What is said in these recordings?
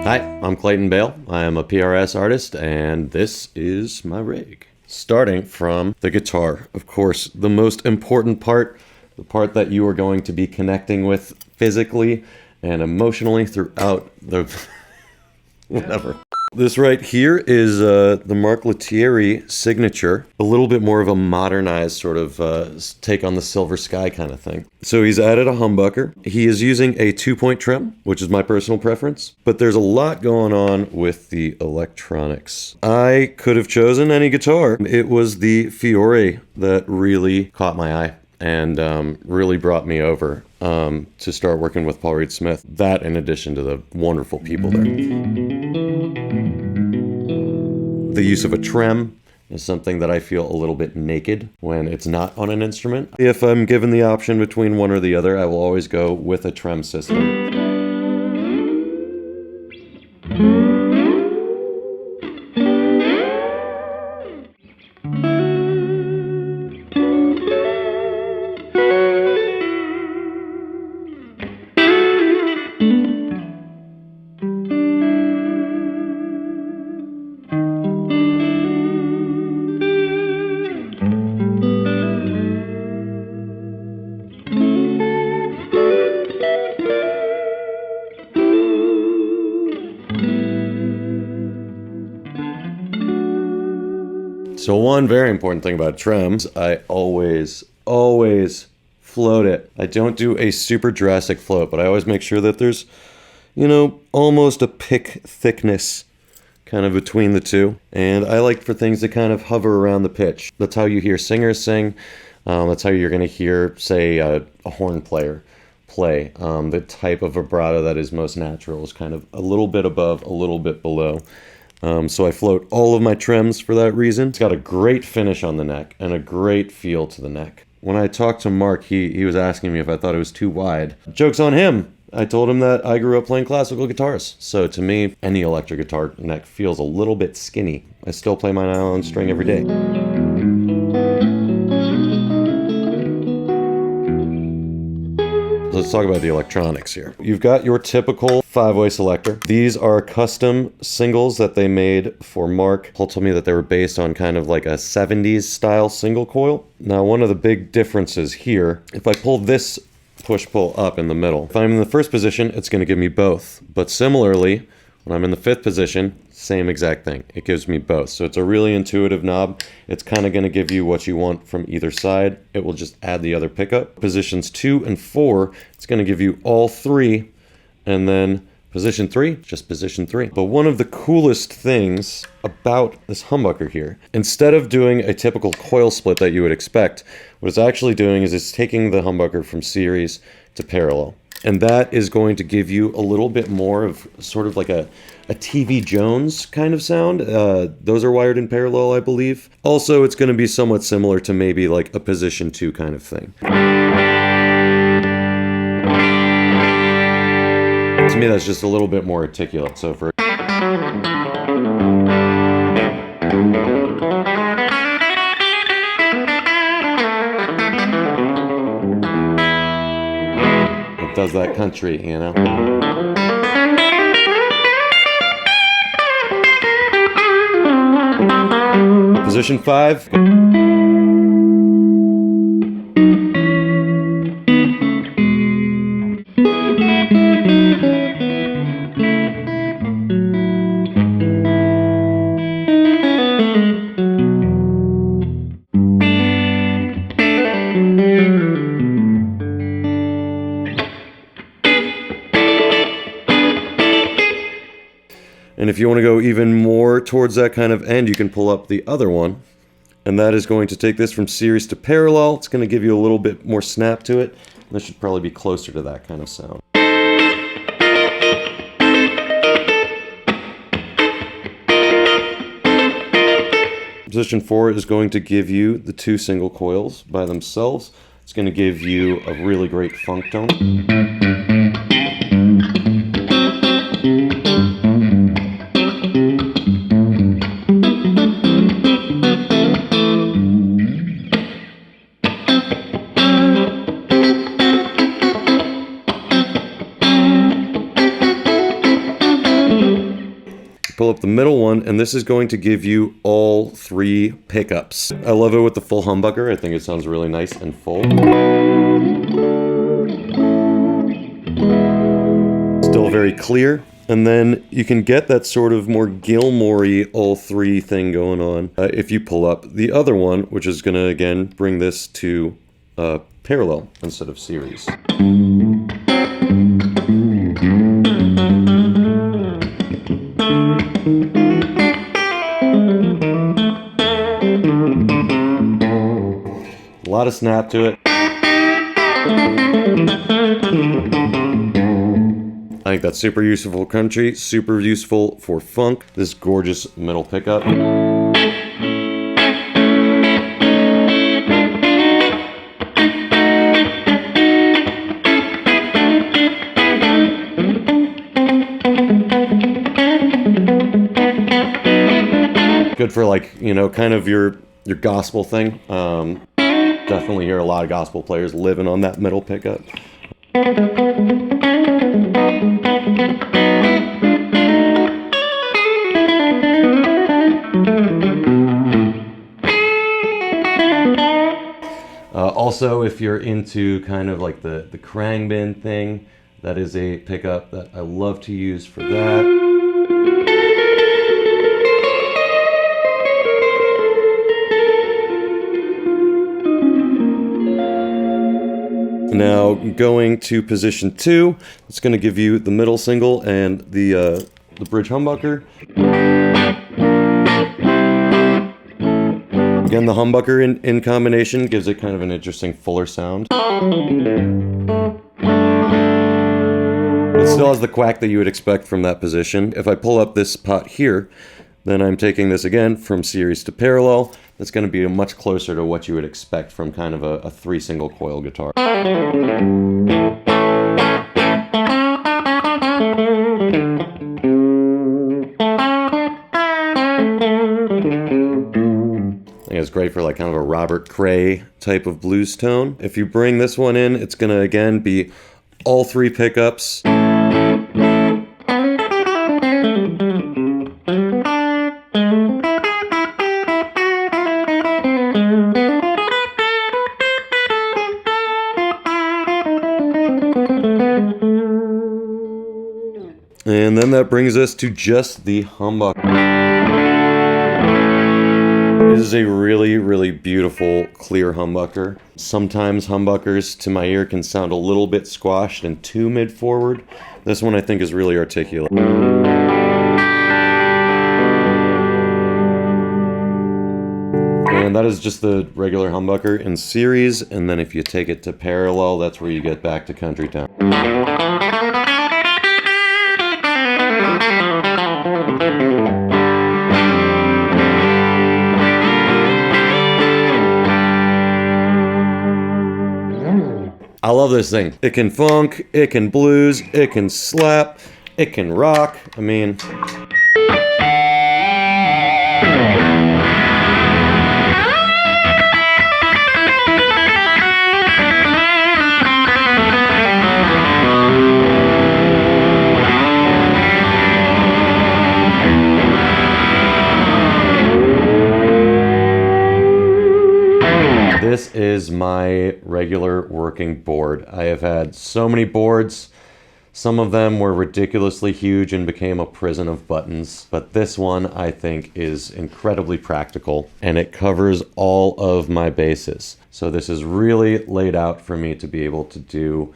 Hi, I'm Clayton Bale. I am a PRS artist, and this is my rig. Starting from the guitar, of course, the most important part, the part that you are going to be connecting with physically and emotionally throughout the whatever. This right here is the Mark Lettieri signature, a little bit more of a modernized sort of take on the Silver Sky kind of thing. So he's added a humbucker. He is using a 2-point Trem, which is my personal preference, but there's a lot going on with the electronics. I could have chosen any guitar. It was the Fiore that really caught my eye and really brought me over to start working with Paul Reed Smith. That in addition to the wonderful people there. The use of a Trem is something that I feel a little bit naked when it's not on an instrument. If I'm given the option between one or the other, I will always go with a Trem system. So one very important thing about Trems, I always float it. I don't do a super drastic float, but I always make sure that there's, you know, almost a pick thickness kind of between the two. And I like for things to kind of hover around the pitch. That's how you hear singers sing. That's how you're going to hear, say, a horn player play. The type of vibrato that is most natural is kind of a little bit above, a little bit below. So I float all of my Trems for that reason. It's got a great finish on the neck and a great feel to the neck. When I talked to Mark, he was asking me if I thought it was too wide. Joke's on him! I told him that I grew up playing classical guitars. So to me, any electric guitar neck feels a little bit skinny. I still play my nylon string every day. Let's talk about the electronics here. You've got your typical 5-way selector. These are custom singles that they made for Mark. Paul told me that they were based on kind of like a 70s style single coil. Now, one of the big differences here, if I pull this push-pull up in the middle, if I'm in the first position, it's going to give me both. But similarly, when I'm in the 5th position, same exact thing. It gives me both. So it's a really intuitive knob. It's kind of going to give you what you want from either side. It will just add the other pickup. Positions 2 and 4, it's going to give you all 3. And then position 3, just position 3. But one of the coolest things about this humbucker here, instead of doing a typical coil split that you would expect, what it's actually doing is it's taking the humbucker from series to parallel. And that is going to give you a little bit more of sort of like a TV Jones kind of sound. Those are wired in parallel, I believe. Also, it's going to be somewhat similar to maybe like a position 2 kind of thing. To me, that's just a little bit more articulate. So for does that country, you know? Position 5. And if you want to go even more towards that kind of end, you can pull up the other one. And that is going to take this from series to parallel. It's going to give you a little bit more snap to it. This should probably be closer to that kind of sound. Position 4 is going to give you the 2 single coils by themselves. It's going to give you a really great funk tone. pull up the middle one, and this is going to give you all 3 pickups. I love it with the full humbucker. I think it sounds really nice and full. Still very clear. And then you can get that sort of more Gilmore-y all 3 thing going on if you pull up the other one, which is going to, again, bring this to parallel instead of series. A lot of snap to it. I think that's super useful for country, super useful for funk. This gorgeous middle pickup. Good for, like, you know, kind of your gospel thing. Definitely hear a lot of gospel players living on that middle pickup. Also, if you're into kind of like the Krangbin thing, that is a pickup that I love to use for that. Now, going to position 2, it's going to give you the middle single and the bridge humbucker. Again, the humbucker in combination gives it kind of an interesting fuller sound. It still has the quack that you would expect from that position. If I pull up this pot here, then I'm taking this again from series to parallel. That's going to be much closer to what you would expect from kind of a 3 single coil guitar. I think it's great for like kind of a Robert Cray type of blues tone. If you bring this one in, it's going to again be all 3 pickups. And then that brings us to just the humbucker. It is a really, really beautiful, clear humbucker. Sometimes humbuckers, to my ear, can sound a little bit squashed and too mid-forward. This one I think is really articulate. And that is just the regular humbucker in series, and then if you take it to parallel, that's where you get back to country town. I love this thing. It can funk, it can blues, it can slap, it can rock. I mean... This is my regular working board. I have had so many boards. Some of them were ridiculously huge and became a prison of buttons, but this one I think is incredibly practical and it covers all of my bases. So this is really laid out for me to be able to do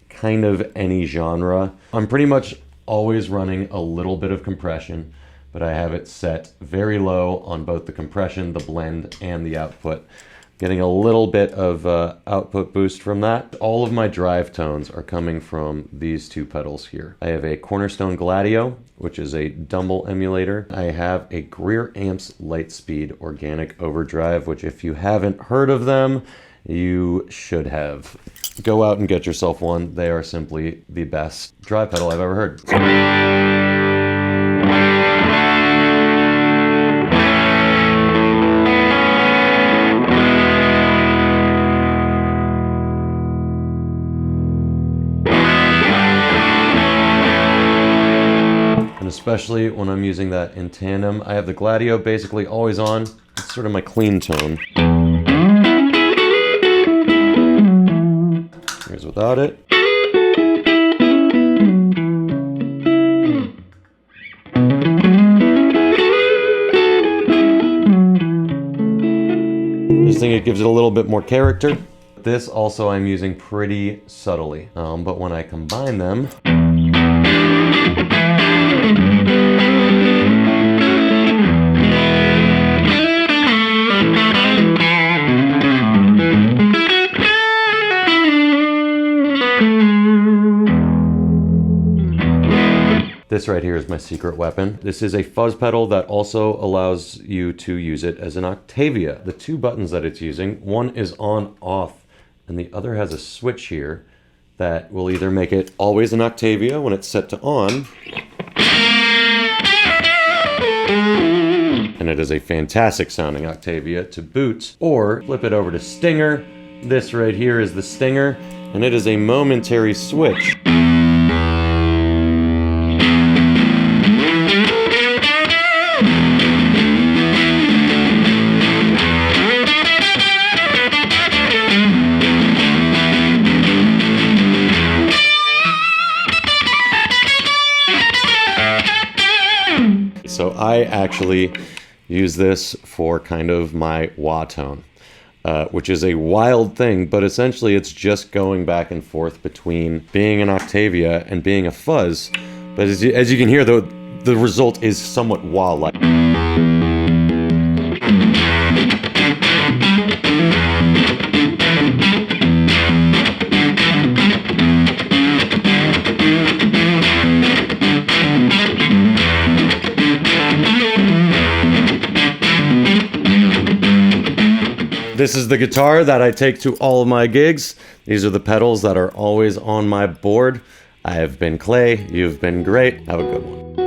kind of any genre. I'm pretty much always running a little bit of compression, but I have it set very low on both the compression, the blend, and the output. Getting a little bit of output boost from that. All of my drive tones are coming from these 2 pedals here. I have a Cornerstone Gladio, which is a Dumble emulator. I have a Greer Amps Lightspeed Organic Overdrive, which if you haven't heard of them, you should have. Go out and get yourself one. They are simply the best drive pedal I've ever heard. especially when I'm using that in tandem. I have the Gladio basically always on. It's sort of my clean tone. Here's without it. I just think it gives it a little bit more character. This also I'm using pretty subtly, but when I combine them, this right here is my secret weapon. This is a fuzz pedal that also allows you to use it as an octavia. The two buttons that it's using, one is on off and the other has a switch here that will either make it always an octavia when it's set to on, and it is a fantastic sounding octavia to boot, or flip it over to stinger. This right here is the stinger and it is a momentary switch. So I actually use this for kind of my wah tone, which is a wild thing, but essentially it's just going back and forth between being an octavia and being a fuzz. But as you can hear, the result is somewhat wah-like. This is the guitar that I take to all of my gigs. These are the pedals that are always on my board. I have been Clay. You've been great. Have a good one.